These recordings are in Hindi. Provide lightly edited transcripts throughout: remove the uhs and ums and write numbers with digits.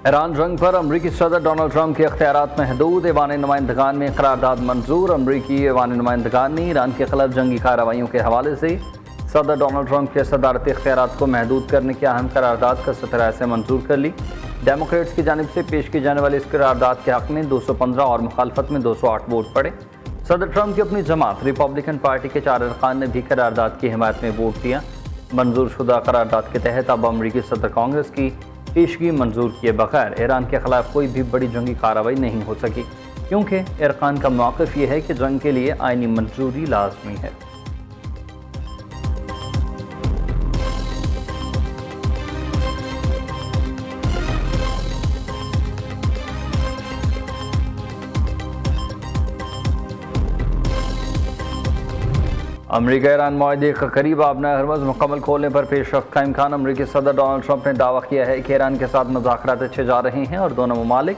ईरान जंग पर अमरीकी सदर डोनाल्ड ट्रंप के इख्तियारात महदूद। ऐवान नुमाइंदगान में करारदाद मंजूर। अमरीकी ऐवान नुमाइंदगान ने ईरान के खिलाफ जंगी कार्रवाइयों के हवाले से सदर डोनाल्ड ट्रंप के सदारती इख्तियारात को महदूद करने की अहम करारदाद का सतराय से मंजूर कर ली। डेमोक्रेट्स की जानिब से पेश की जाने वाली इस करारदाद के हक़ में 215 और मुखालफत में 208 वोट पड़े। सदर ट्रंप की अपनी जमात रिपब्लिकन पार्टी के 4 अरकान ने भी करारदाद की हिमायत में वोट दिया। मंजूर शुदा करारदाद के तहत अब अमरीकी सदर कांग्रेस की पेशगी मंजूर किए बगैर ईरान के खिलाफ कोई भी बड़ी जंगी कार्रवाई नहीं हो सकी, क्योंकि अरकान का मौक़िफ़ यह है कि जंग के लिए आईनी मंजूरी लाजमी है। अमरीका ईरान माहदे का करीब आबना हरमज़ मुकम्मल खोलने पर पेशरफ्त का इम्कान। अमरीकी सदर डोनाल्ड ट्रंप ने दावा किया है कि ईरान के साथ मुज़ाकरात अच्छे जा रहे हैं और दोनों ममालिक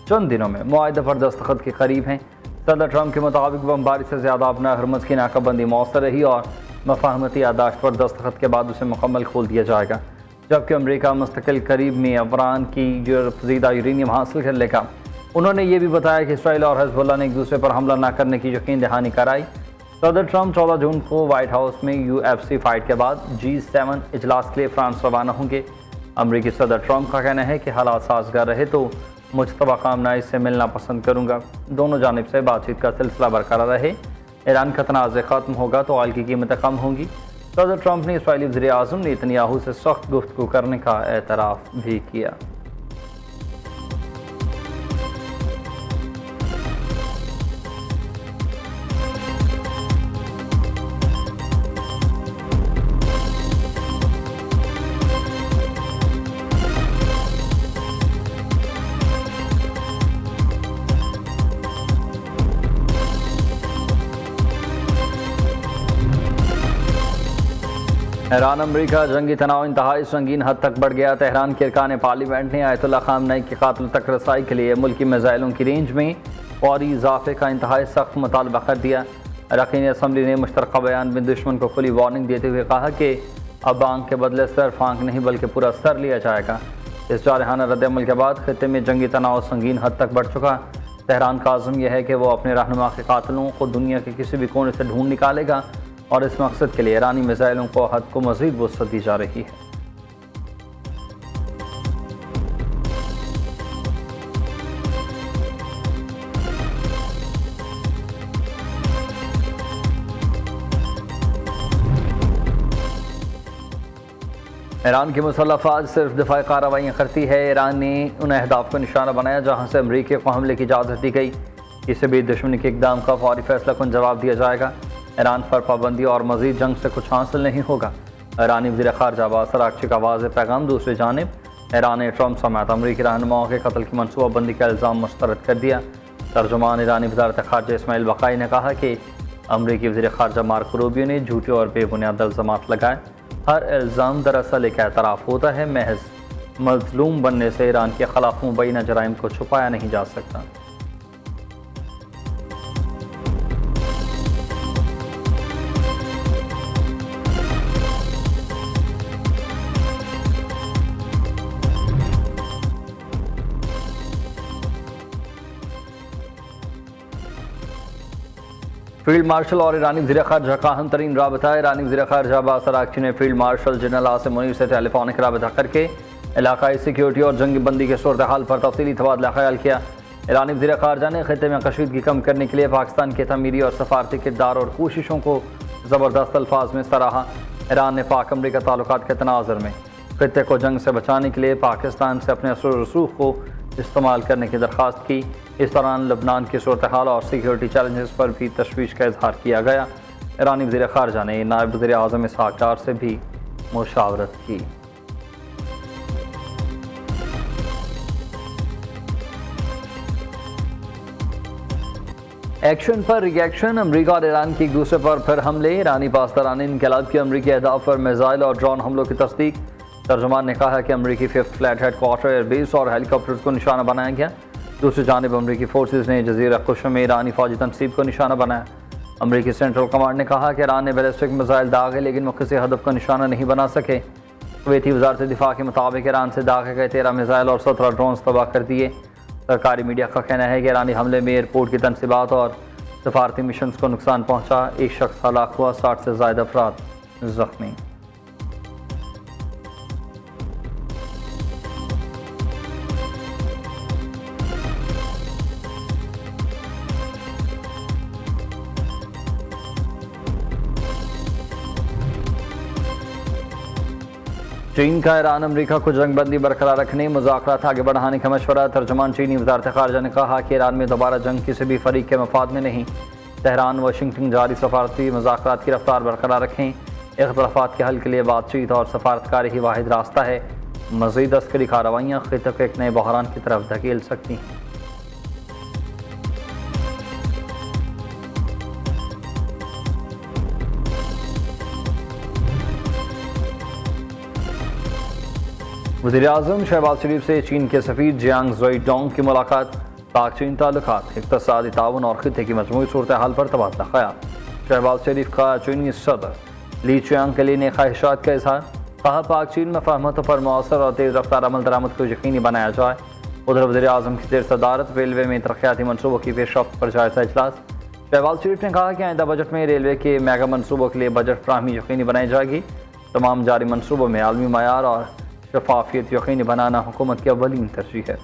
चंद दिनों में मुआहदे पर दस्तखत के करीब हैं। सदर ट्रंप के मुताबिक बमबारी से ज़्यादा आबना हरमज़ की नाकाबंदी मौसर रही और मफाहमती यादाश्त पर दस्तखत के बाद उसे मुकम्मल खोल दिया जाएगा, जबकि अमरीका मुस्तकिल करीब में अफरान की ज़ीदा यूरेनियम हासिल कर लेगा। उन्होंने ये भी बताया कि इसराइल और हिज़्बुल्लाह ने एक दूसरे पर हमला न करने की यकीन दहानी कराई। सदर ट्रंप 14 जून को व्हाइट हाउस में UFC फाइट के बाद G7 इजलास के लिए फ्रांस रवाना होंगे। अमरीकी सदर ट्रंप का कहना है कि हालात साजगार रहे तो मुजतबा कामनाई से मिलना पसंद करूंगा। दोनों जानिब से बातचीत का सिलसिला बरकरार रहे। ईरान का तनाज़ ख़त्म होगा तो ऑयल की कीमतें कम होंगी। सदर ट्रंप ने इसराइली वज़ीर आज़म नेतन्याहू से सख्त गुफ्तगू करने का एतराफ़ भी किया। ईरान अमरीका जंगी तनाव इंतहाई संगीन हद तक बढ़ गया। तेहरान के अरकान पार्लियामेंट ने आयतुल्लाह ख़ामनई के कातिल तक रसाई के लिए मुल्की मिज़ाइलों की रेंज में फौरी इजाफे का इंतहाई सख्त मुतालबा कर दिया। अरकान असम्बली ने मुश्तरका बयान में दुश्मन को खुली वार्निंग देते हुए कहा कि अब आंख के बदले सिर्फ आंख नहीं बल्कि पूरा सर लिया जाएगा। इस जारहाना रद्दअमल के बाद खित्ते में जंगी तनाव संगीन हद तक बढ़ चुका। तेहरान का आज़म यह है कि वो अपने रहनुमा के कातिलों को दुनिया के किसी भी कोने से ढूंढ निकालेगा और इस मकसद के लिए ईरानी मिसाइलों को हद को मज़ीद वुसअत दी जा रही है। ईरान की मुसल्लह फ़ौज सिर्फ दिफाई कार्रवाइयाँ करती है। ईरान ने उन अहदाफ को निशाना बनाया जहाँ से अमरीका को हमले की इजाज़त दी गई। किसी भी दुश्मनी के इक़दाम का फौरी फैसला कुन जवाब दिया जाएगा। ईरान पर पाबंदी और मज़ीद जंग से कुछ हासिल नहीं होगा। ईरानी वज़ीर ख़ारजा अब्बास अराग़ची का वाज़ेह पैगाम। दूसरी जानिब ईरान ने ट्रंप समेत अमरीकी रहनुमाओं के कत्ल की मनसूबाबंदी का इल्ज़ाम मुस्तरद कर दिया। तर्जुमान ईरानी वज़ारत ख़ारजा इस्माइल बक़ाई ने कहा कि अमरीकी वज़ीर ख़ारजा मार्को रूबियो ने झूठे और बेबुनियाद इल्ज़ामात लगाए। हर इल्ज़ाम दरअसल एक एतराफ़ होता है। महज मज़लूम बनने से ईरान के ख़िलाफ़ मुबैना जराइम को छुपाया नहीं जा सकता। फील्ड मार्शल और ईरानी वज़ीर ख़ारजा का अहम तरीन राबता। ईरानी वज़ीर ख़ारजा अब्बास अराग़ची ने field marshal general Asim Munir से टेलीफोनिक राबता करके इलाकाई सिक्योरिटी और जंगी बंदी के सूरत हाल पर तफ़सीली तबादला ख्याल किया। ईरानी वज़ीर ख़ारजा ने खित्ते में कशीदगी कम करने के लिए पाकिस्तान के तमीरी और सफारती किरदार और कोशिशों को ज़बरदस्त अल्फाज में सराहा। ईरान ने पाक अमरीका ताल्लुकात के तनाज़ुर में खित्ते को जंग से बचाने के लिए पाकिस्तान से अपने असर रसूख को इस्तेमाल करने की दरख्वास्त की। इस दौरान लबनान की सूरत हाल और सिक्योरिटी चैलेंजेस पर भी तशवीश का इजहार किया गया। ईरानी वज़ीर ख़ारजा ने नायब वज़ीर आज़म इसहाक़ डार से भी मुशावरत की। एक्शन पर रिएक्शन। अमरीका और ईरान की एक दूसरे पर फिर हमले। ईरानी पासदारान इनकलाब की अमरीकी अहदाफ पर मिसाइल और ड्रोन हमलों की तस्दीक। तर्जुमान ने कहा कि अमरीकी 5th फ्लैट हेडक्वार्टर एयरबेस और हेलीकॉप्टर्स को निशाना बनाया गया। दूसरी जानिब अमरीकी फोर्सेज ने जज़ीरा कुश्म में ईरानी फौजी तनसीब को निशाना बनाया। अमरीकी सेंट्रल कमांड ने कहा कि ईरान ने बैलिस्टिक मिसाइल दागे लेकिन वो किसी हदफ का निशाना नहीं बना सके। कुवैती वजारत दिफा के मुताबिक ईरान से दागे गए 13 मिसाइल और 17 ड्रोन तबाह कर दिए। सरकारी मीडिया का कहना है कि ईरानी हमले में एयरपोर्ट की तनसीबात और सफारती मिशन को नुकसान पहुँचा। एक शख्स हलाक हुआ, 60 से ज़्यादा अफराद जख्मी। चीन का ईरान अमरीका को जंगबंदी बरकरार रखने, मुज़ाकरात आगे बढ़ाने का मशवरा। तर्जुमान चीनी वज़ारत ख़ारजा ने कहा कि ईरान में दोबारा जंग किसी भी फरीक के मफाद में नहीं। तेहरान वाशिंगटन जारी सफारती मुज़ाकरात की रफ्तार बरकरार रखें। इख्तिलाफ़ात के हल के लिए बातचीत और सफारतकारी ही वाहिद रास्ता है। मज़ीद अस्करी कार्रवाइयाँ ख़ित्ते को एक नए बहरान की तरफ धकेल सकती हैं। वज़ीर-ए-आज़म शहबाज शरीफ से चीन के सफ़ीर जियांग ज़ोईडोंग की मुलाकात। पाक चीन ताल्लुकात, इक़्तिसादी ताउन और ख़ित्ते की मजमूई सूरत हाल पर तबादला ख़याल। शहबाज शरीफ का चीनी सदर ली चियांग के लिए ख्वाहिशात का इजहार। कहा, पाक चीन में फ़हमत पर मौसर और तेज़ रफ्तार अमल दरामद को यकीनी बनाया जाए। उधर वज़ीर-ए-आज़म की ज़ेर सदारत रेलवे में तरक्याती मनसूबों की पेशरफ्त पर जायज़ा इजलास। शहबाज शरीफ ने कहा कि आइंदा बजट में रेलवे के मेगा मनसूबों के लिए बजट फ्राहमी यकीनी बनाई जाएगी। तमाम जारी मनसूबों में आलमी मयार और शफाफियत यकीनी बनाना हुकूमत की अव्वलीन तरजीह है।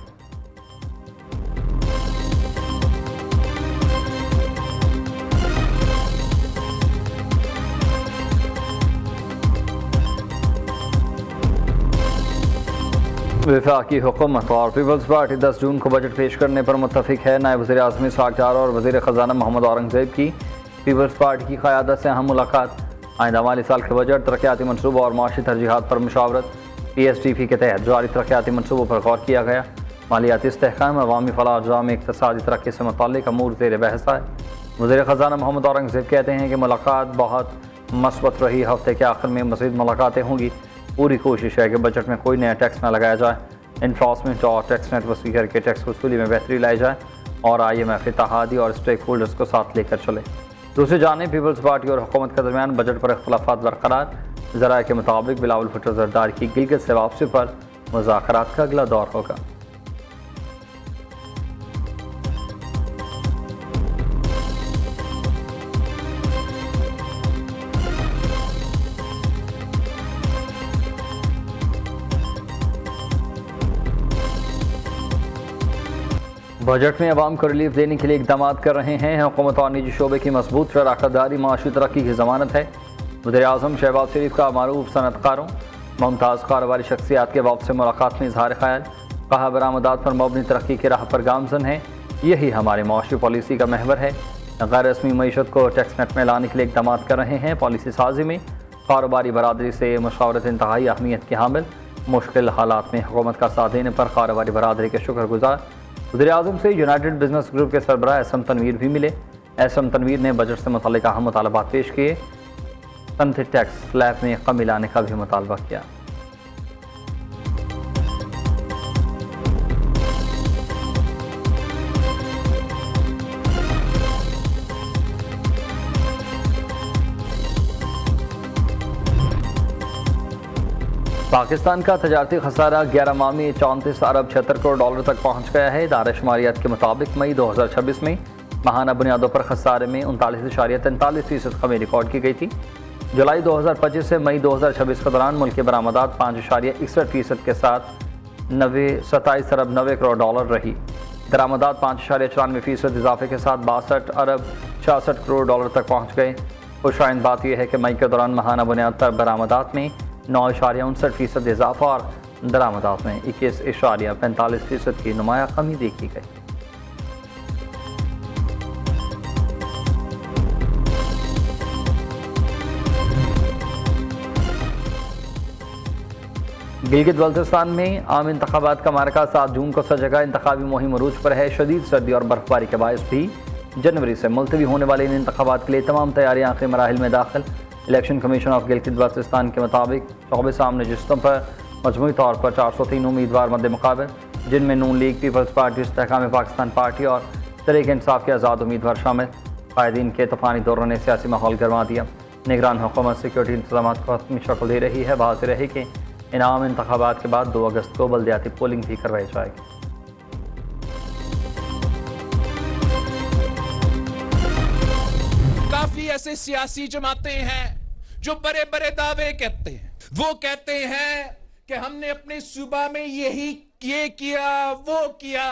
वफाकी हुकूमत और पीपल्स पार्टी 10 जून को बजट पेश करने पर मुत्तफिक है। नायब वज़ीर-ए-आज़म इसहाक़ डार और वज़ीर ख़जाना मोहम्मद औरंगज़ेब की पीपल्स पार्टी की क़यादत से अहम मुलाकात। आइंदा माली साल के बजट, तरक्याती मनसूबों और माशी तरजीहात पर मुशावरत। PSDP के तहत जारी तरक्याती मनसूबों पर गौर किया गया। मालियाती इस्तेहकाम, अवामी फलाह अज़्ज़ा में इक़्तिसादी तरक्की से मुताल्लिक़ अमूर ज़ेर बहस है। वज़ीर ख़जाना मोहम्मद औरंगज़ेब कहते हैं कि मुलाकात बहुत मस्बत रही। हफ्ते के आखिर में मज़ीद मुलाकातें होंगी। पूरी कोशिश है कि बजट में कोई नया टैक्स न लगाया जाए। इन्फोर्समेंट और टैक्स नेट वसी करके टैक्स वसूली में बेहतरी लाई जाए और IMF, इत्तेहादी और स्टेक होल्डर्स को साथ लेकर चले। दूसरी जानिब पीपल्स पार्टी और हुकूमत के दरमियान बजट पर इख्तिलाफ़ात बरकरार। ज़राए के मुताबिक बिलावल भुट्टो ज़रदारी की गिलगित से वापसी पर मुज़ाकरात का अगला दौर होगा। बजट में अवाम को रिलीफ देने के लिए इक़दाम कर रहे हैं। हुकूमत और निजी शोबे की मजबूत शराकतदारी माशी तरक्की की ज़मानत है। वज़ीर-ए-आज़म शहबाज शरीफ का मारूफ सनअतकारों, मुमताज़ कारोबारी शख्सियात के वक्त से मुलाकात में इजहार ख्याल। कहा, बरामदात पर मबनी तरक्की की राह पर गामजन है। यही हमारी माशी पॉलिसी का महवर है। गैर रस्मी मीशत को टैक्स नेट में लाने के लिए इक़दाम कर रहे हैं। पॉलिसी साजी में कारोबारी बरादरी से मशावरत इंतहाई अहमियत की हामिल। मुश्किल हालात में हुकूमत का साथ देने पर कारोबारी बरादरी के शुक्रगुजार। वज़ीर-ए-आज़म से यूनाइटेड बिजनेस ग्रुप के सरबराह एसएम तनवीर भी मिले। एसएम तनवीर ने बजट से मुताल्लिक़ अहम मुतालबात पेश किए। सनती टैक्स स्लैब में कमी लाने का भी मुतालबा किया। पाकिस्तान का तजारती खसारा 11 माह में 34 अरब 76 करोड़ डॉलर तक पहुंच गया है। इदारा शुमारियात के मुताबिक मई 2026 में माहाना बुनियादों पर खसारे में 39.43% कमी रिकॉर्ड की गई थी। जुलाई 2025 से मई 2026 के दौरान मुल्क की बरामदात 5.61% के साथ 27 अरब 90 करोड़ डॉलर रही। दरामदात 5.94% इजाफे के साथ 62 अरब 66 करोड़ डॉलर तक पहुँच गए। खुशाइंद बात यह है कि मई के दौरान माहाना बुनियाद पर बरामदात में 9.59% इजाफा और दरामदात में 21.45% की नुमाया कमी देखी गई। गिलगित बल्तिस्तान में आम इंतखाबात का मार्का 7 जून को सजेगा। इंतखाबी मुहिम अरूज पर है। शदीद सर्दी और बर्फबारी के बायस भी जनवरी से मुलतवी होने वाले इन इंतखाबात के लिए तमाम तैयारियां आखिरी मराहिल में दाखिल। Election commission of Gilgit Baltistan के मुताबिक 24 आम नशिस्तों पर मजमूई तौर पर 403 उम्मीदवार मद्दे मुकाबल, जिनमें Noon League, Peoples Party, Istehkam Pakistan Party और तहरीक इंसाफ के आज़ाद उम्मीदवार शामिल। कायदीन के तूफ़ानी दौरों ने सियासी माहौल गरमा दिया। निगरान हुकूमत सिक्योरिटी इंतजाम को हतमी शक्ल दे रही है। वाज़ेह है कि इन आम इंतखाबात के बाद 2 अगस्त को बल्दियाती पोलिंग भी करवाई जाएगी। काफी ऐसे सियासी जमातें हैं जो बड़े बड़े दावे करते हैं। वो कहते हैं कि हमने अपने सूबा में ये किया वो किया।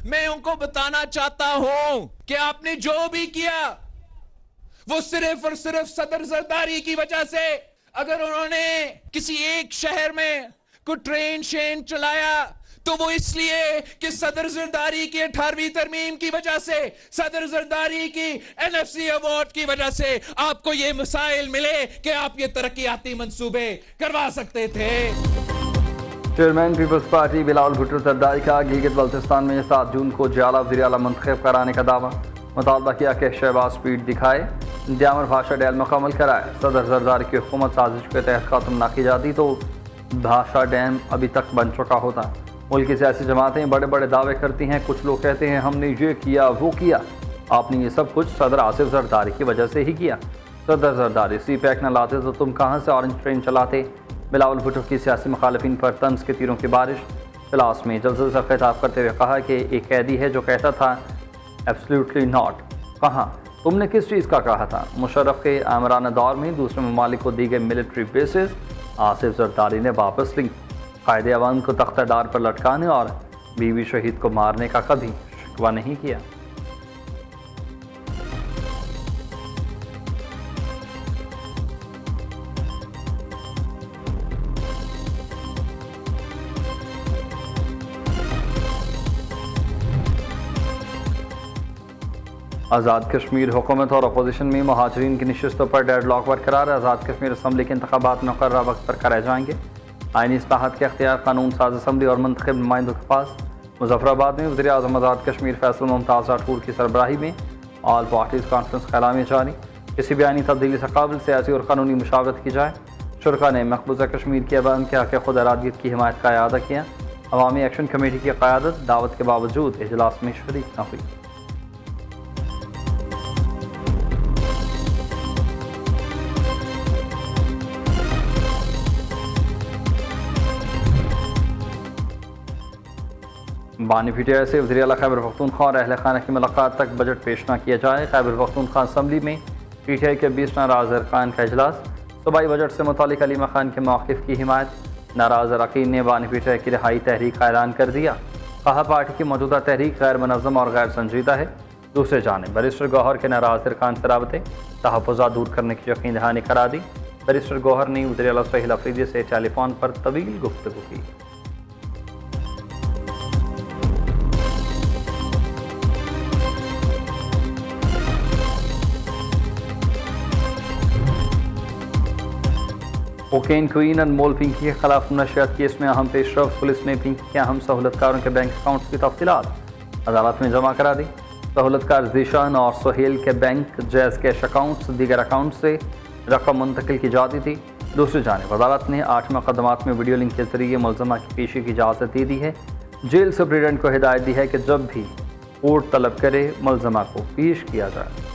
मैं उनको बताना चाहता हूं कि आपने जो भी किया वो सिर्फ और सिर्फ सदर जरदारी की वजह से। अगर उन्होंने किसी एक शहर में कोई ट्रेन शेन चलाया तो वो इसलिए कि सदर जरदारी की 18वीं तरमीम की वजह से, सदर जरदारी की NFC अवार्ड की वजह से आपको ये मसाइल मिले कि आप ये तरक्याती मंसूबे करवा सकते थे। चेयरमैन पीपल्स पार्टी बिलावल भुट्टो जरदारी का गिलगित बल्तिस्तान में 7 जून को जिला वज़ीर आला मुंतखब कराने का दावा। मुतालबा किया कि शहबाज स्पीड दिखाए, इंदियामर भाषा डैल मुकम्मल कराए। सदर जरदारी की हुकूमत साजिश के तहत खत्म ना की जाती तो भाषा डैम अभी तक बन चुका होता। मुल्क की सियासी जमातें बड़े बड़े दावे करती हैं। कुछ लोग कहते हैं हमने ये किया वो किया। आपने ये सब कुछ सदर आसिफ जरदारी की वजह से ही किया। सदर जरदारी CPAC न लाते तो तुम कहाँ से ऑरेंज ट्रेन चलाते। बिलावल भुट्टो की सियासी मुखालिफिन पर तंज के तीरों की बारिश। क्लास में जलसे से खिताब करते हुए कहा कि एक कैदी है जो कहता था एब्सोल्युटली नॉट। कहाँ तुमने किस चीज़ का कहा था। मुशर्रफ के आमराना दौर में दूसरे ममालिक को दी गई मिलिट्री बेसिस आसिफ जरदारी ने वापस ली। कायदे अवाम को तख्तादार पर लटकाने और बीवी शहीद को मारने का कभी शिकवा नहीं किया। आज़ाद कश्मीर हुकूमत और अपोजिशन में महाजरीन की नशिस्तों पर डेडलॉक बरकरार। आज़ाद कश्मीर असम्बली के इंतखाबात मुकर्रर वक्त पर कराए जाएंगे। आईनी इस्लाहात के अख्तियार कानून साज असम्बली और मुंतखब नुमाइंदों के पास। मुजफ्फराबाद में वज़ीर आज़म आज़ाद कश्मीर फैसल मुमताज़ राठौर की सरबराही में ऑल पार्टीज़ कॉन्फ्रेंस का ऐलान जारी। किसी भी आईनी तब्दीली से काबिल सियासी और कानूनी मुशावरत की जाए। शुरका ने मकबूजा कश्मीर के अवाम के हक़ खुद इरादगियत की हिमायत का अयादा किया। अवामी एक्शन कमेटी की क़यादत दावत के बावजूद इजलास में शरीक न हुई। बानी PTI से वज़ीर आला खैबर पख्तूनख्वा और अहल खाना की मुलाकात तक बजट पेश न किया जाए। खैबर पख्तूनख्वा असम्बली में PTI के 20 नाराज़ अरकान का इजलास। सूबाई बजट से मुतालिक अलीमा खान के मौक़िफ़ की हिमायत। नाराज़ अरकान ने बानी PTI की रिहाई तहरीक का ऐलान कर दिया। कहा पार्टी की मौजूदा तहरीक गैर मुनज़्ज़म और गैर संजीदा है। दूसरे जानिब बैरिस्टर गौहर के नाराज़ अरकान से राबते तहफ़्फ़ुज़ात दूर करने की यकीन दहानी करा दी। बैरिस्टर गौहर ने वज़ीर आला सुहेल अफरीदी से टेलीफोन पर तवील गुफ्तगू की। कोकेन क्वीन अनमोल पिंकी के खिलाफ नशियात केस में अहम पेशरफ। पुलिस ने पिंकी के अहम सहूलतकारों के बैंक अकाउंट्स की तफसीलात अदालत में जमा करा दी। सहूलतकार जीशान और सोहेल के बैंक जैज़ कैश अकाउंट्स दीगर अकाउंट से रकम मुंतकिल की जाती थी। दूसरी जानिब अदालत ने 8 मुकदमात में वीडियो लिंक के जरिए मुलज़मा की पेशी की इजाज़त दे दी है। जेल सुप्रीडेंट को हिदायत दी है कि जब भी कोर्ट तलब करे मुलज़मा को पेश किया जाए।